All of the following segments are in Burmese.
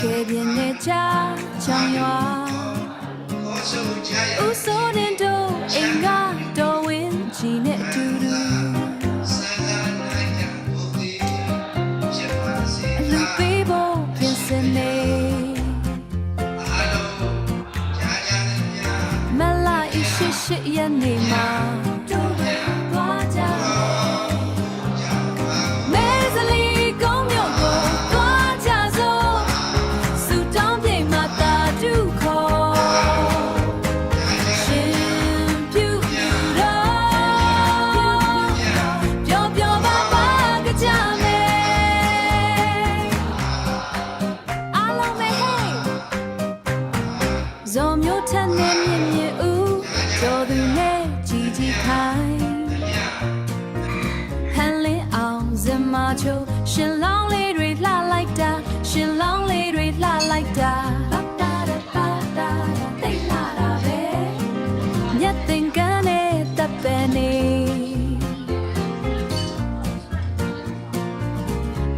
给别人家讲话，无所念都应该都为纪念嘟嘟。路比不偏是你，满来一些些眼里嘛。ရှင်လောင်းလေးတွေလှလိုက်တာရှင်လောင်းလေးတွေလှလိုက်တာပါတာပါတာတိတ်လာတာပဲမြတ်တင်ကန်းနဲ့တပ်ပယ်နေ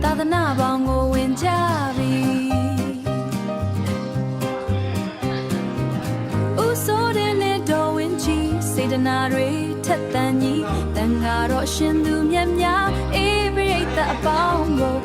သာသနာပေါင်းကိုဝင်ကြပြီဦးစိုးတဲ့နဲ့တော်ဝင်ကြီးစေတနာတွေထက်သန်ကြီးတန်ဃာတော်ရှင်သူမြတ်များအေးပြိတ္တအပေါင်းကို